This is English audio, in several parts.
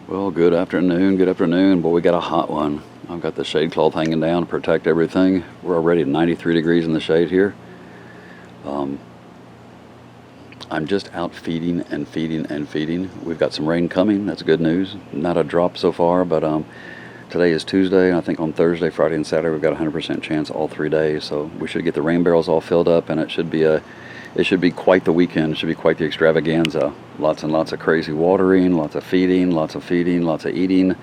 Well, good afternoon, good afternoon. Boy, we got a hot one. I've got the shade cloth hanging down to protect everything. We're already at 93 degrees in the shade here. I'm just out feeding and feeding and feeding. We've got some rain coming. That's good news. Not a drop so far, but today is Tuesday, and I think on Thursday, Friday, and Saturday we've got a 100% chance all 3 days. So we should get the rain barrels all filled up, and it should be quite the weekend. It should be quite the extravaganza. Lots and lots of crazy watering, lots of feeding, lots of eating.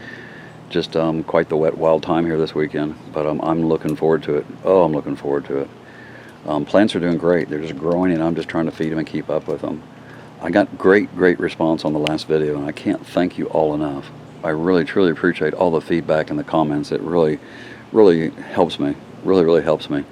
Just quite the wet, wild time here this weekend. But I'm looking forward to it. Oh, I'm looking forward to it. Plants are doing great. They're just growing, and I'm just trying to feed them and keep up with them. I got great response on the last video, and I can't thank you all enough. I really, truly appreciate all the feedback and the comments. It really, really helps me. Really helps me.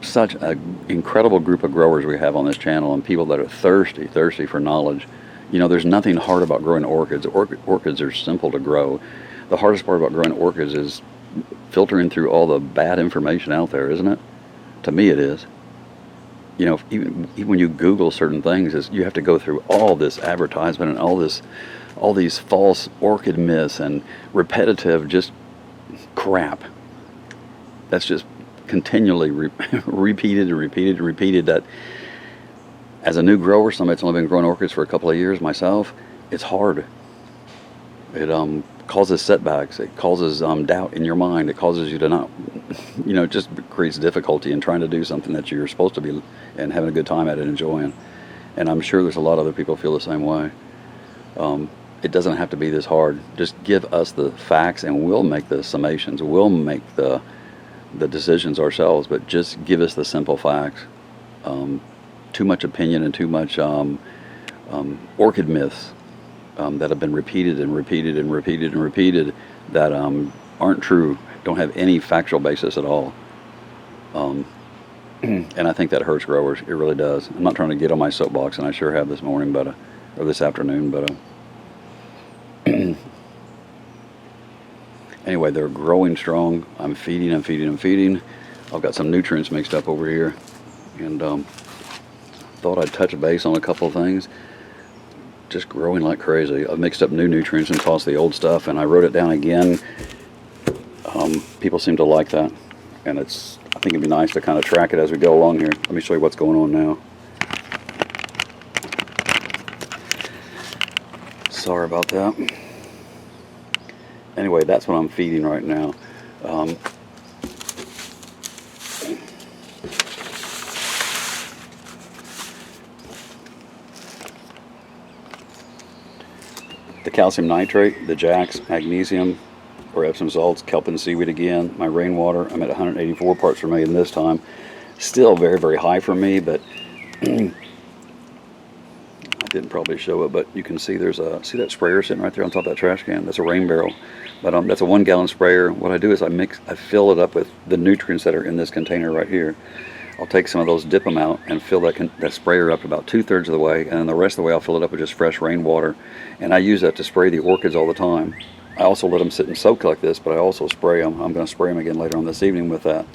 Such an incredible group of growers we have on this channel, and people that are thirsty for knowledge. You know, there's nothing hard about growing orchids. Orchids are simple to grow. The hardest part about growing orchids is filtering through all the bad information out there, isn't it? To me, it is. You know, even when you Google certain things, you have to go through all this advertisement and all these false orchid myths and repetitive just crap. That's just continually repeated that as a new grower, somebody that's only been growing orchids for a couple of years, myself, it's hard. It causes setbacks. It causes doubt in your mind. It causes you to not, it just creates difficulty in trying to do something that you're supposed to be and having a good time at it, enjoying. And I'm sure there's a lot of other people feel the same way. It doesn't have to be this hard. Just give us the facts and we'll make the summations. We'll make the decisions ourselves, but just give us the simple facts. Too much opinion and too much orchid myths that have been repeated that aren't true, don't have any factual basis at all. And I think that hurts growers. It really does. I'm not trying to get on my soapbox, and I sure have this morning, or this afternoon, but anyway, they're growing strong. I'm feeding. I've got some nutrients mixed up over here, and thought I'd touch base on a couple of things. Just growing like crazy. I've mixed up new nutrients and tossed the old stuff, and I wrote it down again. People seem to like that, and I think it'd be nice to kind of track it as we go along here. Let me show you what's going on now. Sorry about that. Anyway, that's what I'm feeding right now. The calcium nitrate, the Jax, magnesium, or Epsom salts, kelp and seaweed again, my rainwater. I'm at 184 parts per million this time. Still very high for me, but I didn't probably show it, but you can see see that sprayer sitting right there on top of that trash can? That's a rain barrel. But that's a 1 gallon sprayer. What I do is I fill it up with the nutrients that are in this container right here. I'll take some of those, dip them out, and fill that sprayer up about 2/3 of the way, and then the rest of the way I'll fill it up with just fresh rainwater. And I use that to spray the orchids all the time. I also let them sit and soak like this, but I also spray them. I'm going to spray them again later on this evening with that.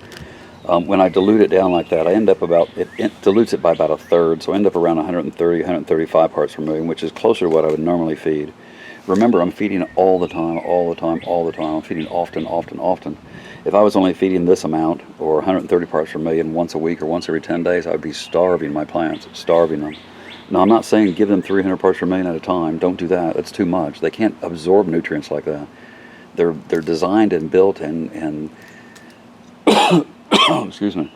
When I dilute it down like that, I end up it dilutes it by about 1/3, so I end up around 130, 135 parts per million, which is closer to what I would normally feed. Remember, I'm feeding all the time. I'm feeding often. If I was only feeding this amount, or 130 parts per million once a week or once every 10 days, I would be starving my plants, starving them. Now, I'm not saying give them 300 parts per million at a time. Don't do that. That's too much. They can't absorb nutrients like that. They're designed and built and excuse me,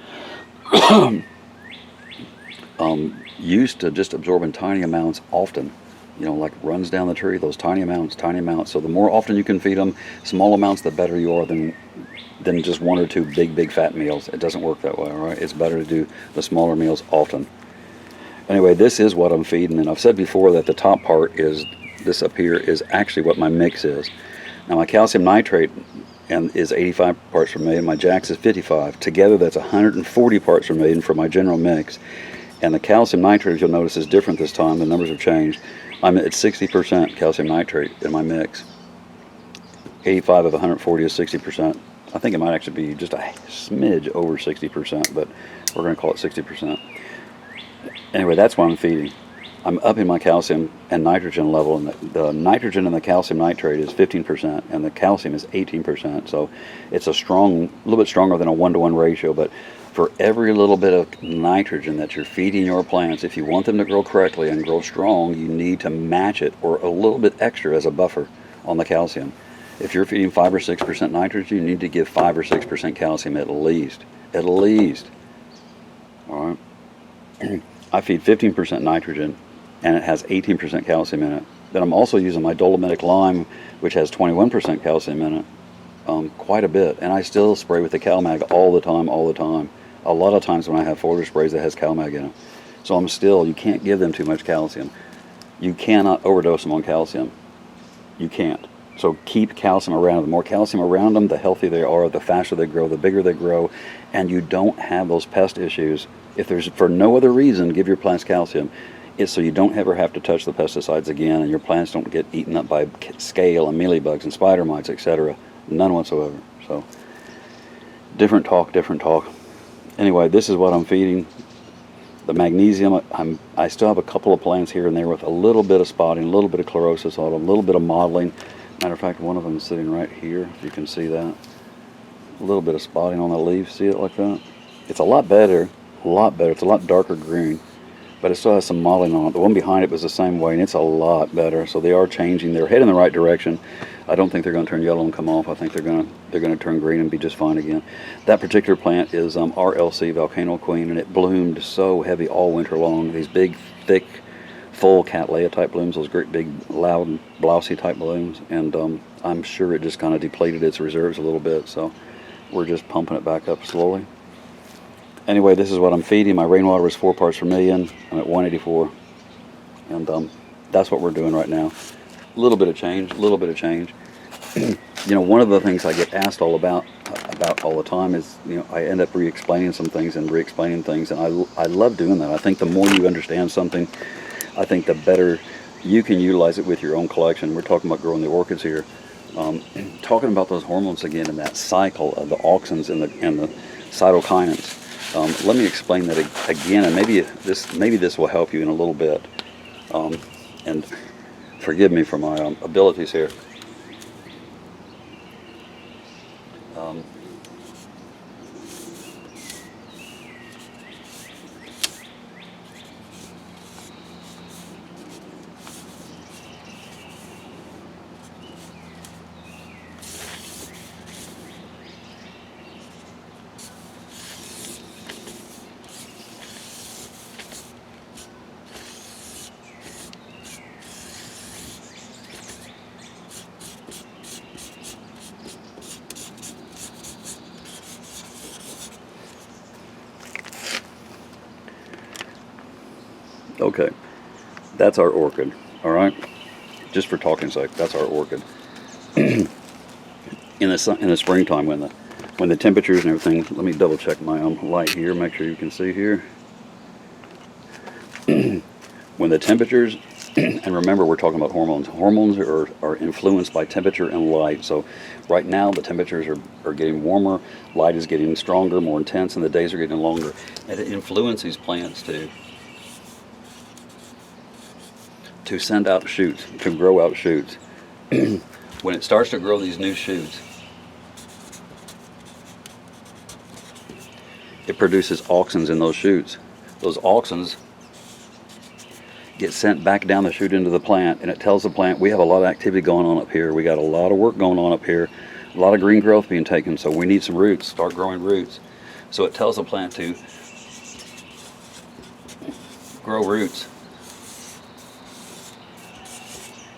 used to just absorbing tiny amounts often. Like runs down the tree, those tiny amounts. So the more often you can feed them, small amounts, the better you are than just 1 or 2 big fat meals. It doesn't work that way, all right? It's better to do the smaller meals often. Anyway, this is what I'm feeding, and I've said before that the top part is, this up here, is actually what my mix is. Now my calcium nitrate is 85 parts per million, my Jax is 55. Together that's 140 parts per million for my general mix. And the calcium nitrate, as you'll notice, is different this time. The numbers have changed. I'm at 60% calcium nitrate in my mix. 85 of 140 is 60%. I think it might actually be just a smidge over 60%, but we're going to call it 60%. Anyway, that's what I'm feeding. I'm upping my calcium and nitrogen level, and the nitrogen in the calcium nitrate is 15%, and the calcium is 18%. So it's a little bit stronger than a 1-to-1 ratio. But for every little bit of nitrogen that you're feeding your plants, if you want them to grow correctly and grow strong, you need to match it or a little bit extra as a buffer on the calcium. If you're feeding 5 or 6% nitrogen, you need to give 5 or 6% calcium at least. At least. All right. I feed 15% nitrogen, and it has 18% calcium in it. Then I'm also using my dolomitic lime, which has 21% calcium in it, quite a bit. And I still spray with the CalMag all the time, all the time. A lot of times when I have foliar sprays that has CalMag in it. So you can't give them too much calcium. You cannot overdose them on calcium. You can't. So keep calcium around them. The more calcium around them, the healthier they are, the faster they grow, the bigger they grow, and you don't have those pest issues. If there's for no other reason, give your plants calcium. It's so you don't ever have to touch the pesticides again, and your plants don't get eaten up by scale and mealybugs and spider mites, etc. None whatsoever. So different talk, different talk. Anyway, this is what I'm feeding. The magnesium, I still have a couple of plants here and there with a little bit of spotting, a little bit of chlorosis on them, a little bit of mottling. Matter of fact, one of them is sitting right here, if you can see that. A little bit of spotting on the leaf, see it like that? It's a lot better, It's a lot darker green, but it still has some mottling on it. The one behind it was the same way, and it's a lot better. So they are changing. They're heading in the right direction. I don't think they're going to turn yellow and come off. I think they're going to turn green and be just fine again. That particular plant is RLC, Volcano Queen, and it bloomed so heavy all winter long. These big, thick, full Cattleya type blooms, those great big, loud, blousy type blooms, and I'm sure it just kind of depleted its reserves a little bit, so we're just pumping it back up slowly. Anyway, this is what I'm feeding. My rainwater is 4 parts per million. I'm at 184, and that's what we're doing right now. A little bit of change, one of the things I get asked all about all the time is, I end up re-explaining some things and re-explaining things, and I love doing that. I think the more you understand something, I think the better you can utilize it with your own collection. We're talking about growing the orchids here. Talking about those hormones again and that cycle of the auxins and the cytokinins. Let me explain that again, and maybe this will help you in a little bit. And forgive me for my abilities here. Okay, that's our orchid, all right? Just for talking sake, that's our orchid. in the springtime, when the temperatures and everything, let me double check my light here, make sure you can see here. When the temperatures, and remember we're talking about hormones. Hormones are influenced by temperature and light. So right now the temperatures are getting warmer, light is getting stronger, more intense, and the days are getting longer. And it influences plants to send out shoots, to grow out shoots. When it starts to grow these new shoots, it produces auxins in those shoots. Those auxins get sent back down the shoot into the plant, and it tells the plant we have a lot of activity going on up here. We got a lot of work going on up here, a lot of green growth being taken, so we need some roots, start growing roots. So it tells the plant to grow roots.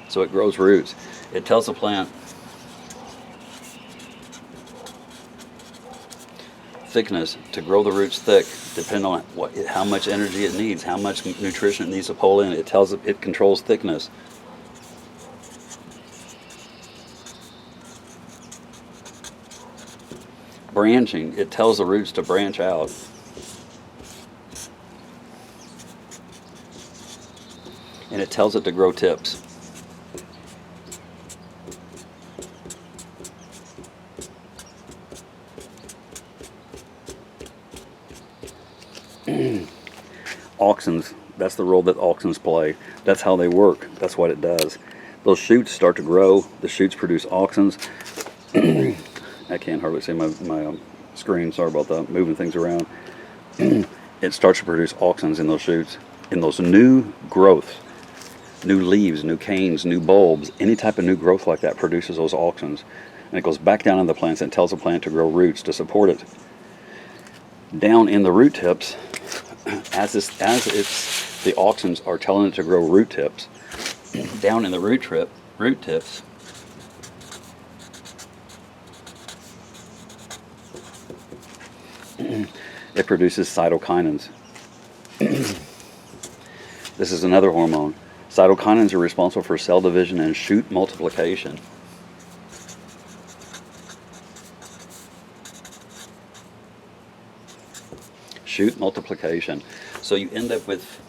So it grows roots. It tells the plant thickness to grow the roots thick, depending on how much energy it needs, how much nutrition it needs to pull in. It tells it controls thickness. Branching, it tells the roots to branch out. And it tells it to grow tips. Auxins, That's the role that auxins play. That's how they work. That's what it does. Those shoots start to grow. The shoots produce auxins. I can't hardly see my screen. Sorry about that. Moving things around. It starts to produce auxins in those shoots. In those new growths, new leaves, new canes, new bulbs, any type of new growth like that produces those auxins. And it goes back down in the plants and tells the plant to grow roots to support it. Down in the root tips, as the auxins are telling it to grow root tips, down in the root tips, it produces cytokinins. This is another hormone. Cytokinins are responsible for cell division and shoot multiplication. Shoot multiplication. So you end up with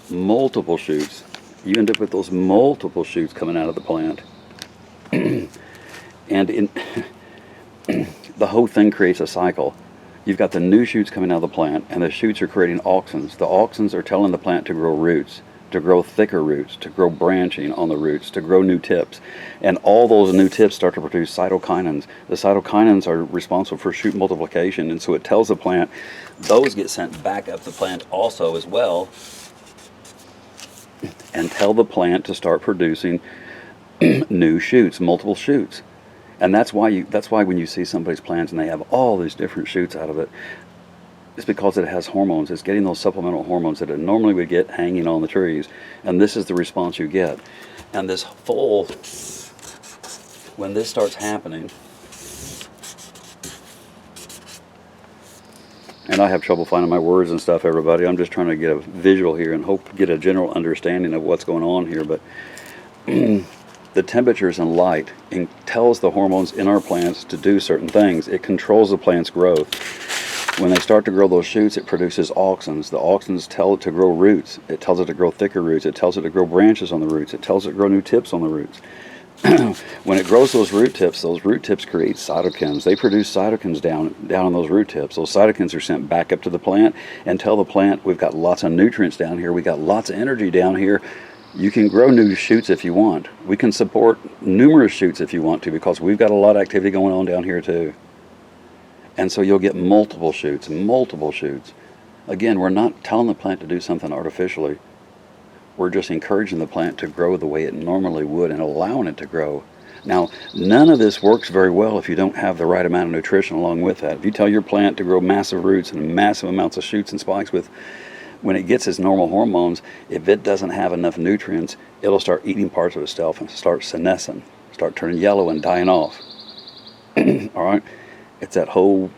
multiple shoots. You end up with those multiple shoots coming out of the plant. And the whole thing creates a cycle. You've got the new shoots coming out of the plant, and the shoots are creating auxins. The auxins are telling the plant to grow roots, to grow thicker roots, to grow branching on the roots, to grow new tips. And all those new tips start to produce cytokinins. The cytokinins are responsible for shoot multiplication, and so it tells the plant, those get sent back up the plant also as well, and tell the plant to start producing new shoots, multiple shoots. And that's why when you see somebody's plants and they have all these different shoots out of it, it's because it has hormones. It's getting those supplemental hormones that it normally would get hanging on the trees. And this is the response you get. And this full, when this starts happening, and I have trouble finding my words and stuff, everybody. I'm just trying to get a visual here and hope to get a general understanding of what's going on here. But the temperatures and light tells the hormones in our plants to do certain things. It controls the plant's growth. When they start to grow those shoots, it produces auxins. The auxins tell it to grow roots. It tells it to grow thicker roots. It tells it to grow branches on the roots. It tells it to grow new tips on the roots. When it grows those root tips create cytokines. They produce cytokines down on those root tips. Those cytokines are sent back up to the plant and tell the plant, we've got lots of nutrients down here. We've got lots of energy down here. You can grow new shoots if you want. We can support numerous shoots if you want to, because we've got a lot of activity going on down here too. And so you'll get multiple shoots. Again, we're not telling the plant to do something artificially. We're just encouraging the plant to grow the way it normally would and allowing it to grow. Now, none of this works very well if you don't have the right amount of nutrition along with that. If you tell your plant to grow massive roots and massive amounts of shoots and spikes when it gets its normal hormones, if it doesn't have enough nutrients, it'll start eating parts of itself and start senescing, start turning yellow and dying off. All right? It's the whole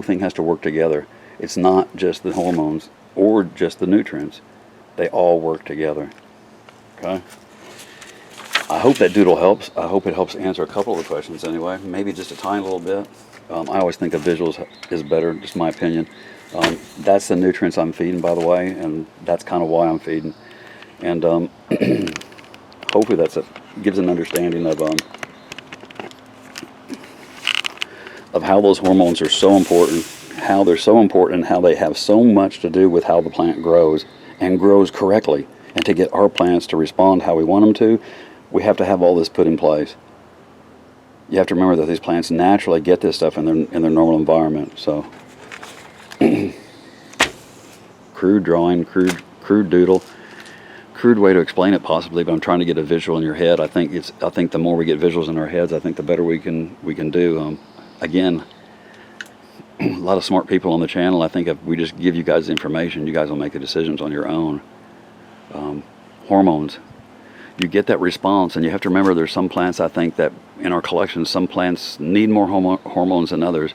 thing has to work together. It's not just the hormones or just the nutrients. They all work together. Okay? I hope that doodle helps. I hope it helps answer a couple of the questions anyway. Maybe just a tiny little bit. I always think of visuals is better, just my opinion. That's the nutrients I'm feeding, by the way, and that's kind of why I'm feeding. And hopefully gives an understanding of how those hormones are so important, how they're so important, and how they have so much to do with how the plant grows and grows correctly. And to get our plants to respond how we want them to, we have to have all this put in place. You have to remember that these plants naturally get this stuff in their normal environment. So, crude drawing, crude doodle, crude way to explain it possibly, but I'm trying to get a visual in your head. I think the more we get visuals in our heads, I think the better we can do. Again, a lot of smart people on the channel. I think if we just give you guys information, you guys will make the decisions on your own. Hormones. You get that response, and you have to remember there's some plants, I think, that in our collection, some plants need more hormones than others.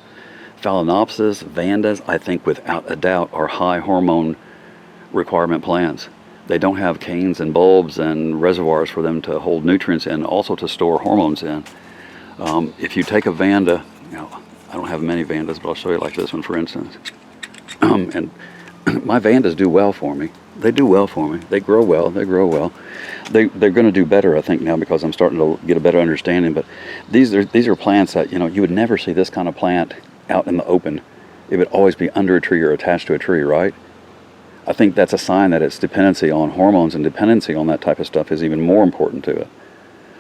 Phalaenopsis, Vandas, I think without a doubt, are high hormone requirement plants. They don't have canes and bulbs and reservoirs for them to hold nutrients in, also to store hormones in. If you take a Vanda, I don't have many Vandas, but I'll show you like this one, for instance. And my Vandas do well for me. They do well for me. They grow well. They grow well. They're going to do better, I think, now because I'm starting to get a better understanding. But these are plants that, you would never see this kind of plant out in the open. It would always be under a tree or attached to a tree, right? I think that's a sign that its dependency on hormones and dependency on that type of stuff is even more important to it.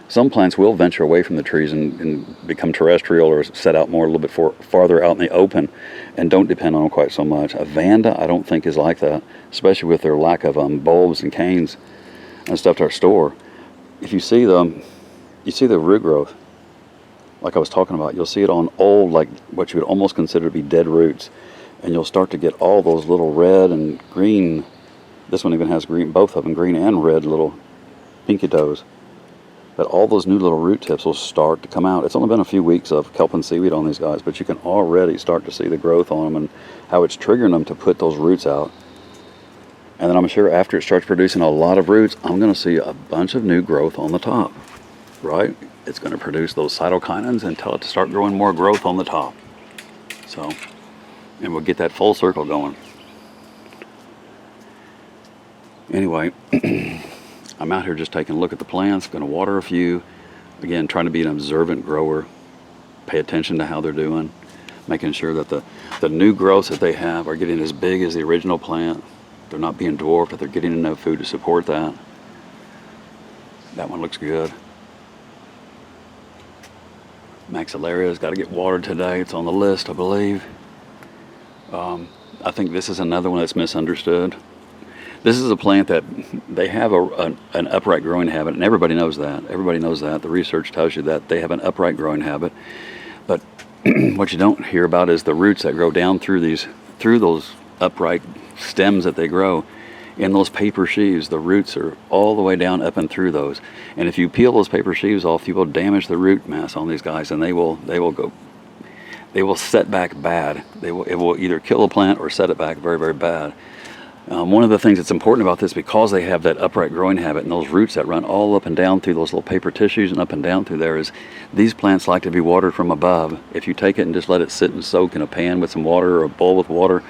Some plants will venture away from the trees and become terrestrial or set out more a little bit farther out in the open and don't depend on them quite so much. A Vanda, I don't think, is like that, especially with their lack of bulbs and canes and stuff to our store. If you see the root growth, like I was talking about, you'll see it on old, like what you would almost consider to be dead roots, and you'll start to get all those little red and green. This one even has green, both of them, green and red little pinky toes. But all those new little root tips will start to come out. It's only been a few weeks of kelp and seaweed on these guys, but you can already start to see the growth on them and how it's triggering them to put those roots out. And then I'm sure after it starts producing a lot of roots, I'm going to see a bunch of new growth on the top, right? It's going to produce those cytokinins and tell it to start growing more growth on the top. So, and we'll get that full circle going. Anyway, I'm out here just taking a look at the plants, going to water a few. Again, trying to be an observant grower. Pay attention to how they're doing. Making sure that the new growths that they have are getting as big as the original plant. They're not being dwarfed, that they're getting enough food to support that. That one looks good. Maxillaria's got to get watered today. It's on the list, I believe. I think this is another one that's misunderstood. This is a plant that they have an upright growing habit, and everybody knows that. Everybody knows that. The research tells you that they have an upright growing habit. But what you don't hear about is the roots that grow down through those upright stems that they grow. In those paper sheaves, the roots are all the way down up and through those. And if you peel those paper sheaves off, you will damage the root mass on these guys, and they will set back bad. It will either kill a plant or set it back very, very bad. One of the things that's important about this, because they have that upright growing habit and those roots that run all up and down through those little paper tissues and up and down through there, is these plants like to be watered from above. If you take it and just let it sit and soak in a pan with some water or a bowl with water,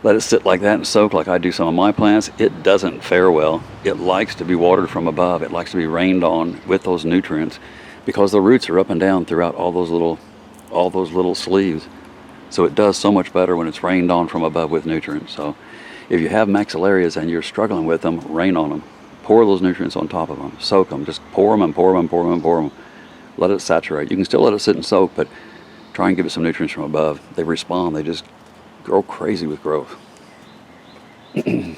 let it sit like that and soak like I do some of my plants, it doesn't fare well. It likes to be watered from above. It likes to be rained on with those nutrients because the roots are up and down throughout all those little sleeves. So it does so much better when it's rained on from above with nutrients. So if you have maxillarias and you're struggling with them, rain on them. Pour those nutrients on top of them. Soak them. Just pour them and pour them and pour them and pour them. Let it saturate. You can still let it sit and soak, but try and give it some nutrients from above. They respond. They just grow crazy with growth. Well,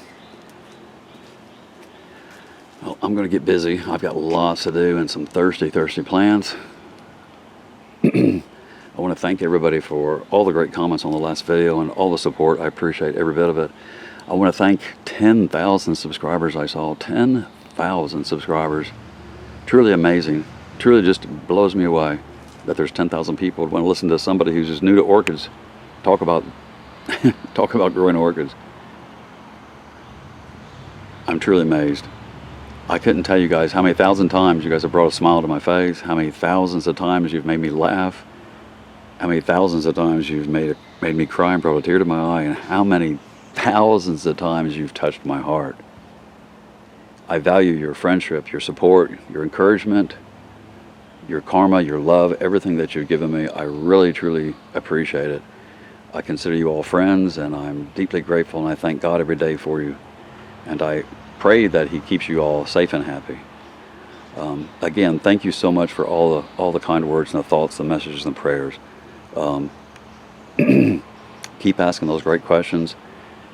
I'm going to get busy. I've got lots to do and some thirsty plants. I want to thank everybody for all the great comments on the last video and all the support. I appreciate every bit of it. I want to thank 10,000 subscribers I saw. 10,000 subscribers. Truly amazing. Truly just blows me away that there's 10,000 people who want to listen to somebody who's just new to orchids talk about growing orchids. I'm truly amazed. I couldn't tell you guys how many thousand times you guys have brought a smile to my face, how many thousands of times you've made me laugh, how many thousands of times you've made me cry and brought a tear to my eye, and how many thousands of times you've touched my heart. I value your friendship, your support, your encouragement, your karma, your love, everything that you've given me. I really, truly appreciate it. I consider you all friends, and I'm deeply grateful, and I thank God every day for you. And I pray that He keeps you all safe and happy. Again, thank you so much for all the kind words and the thoughts, the messages and prayers. Keep asking those great questions,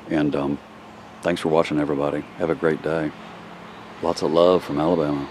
and thanks for watching, everybody. Have a great day. Lots of love from Alabama.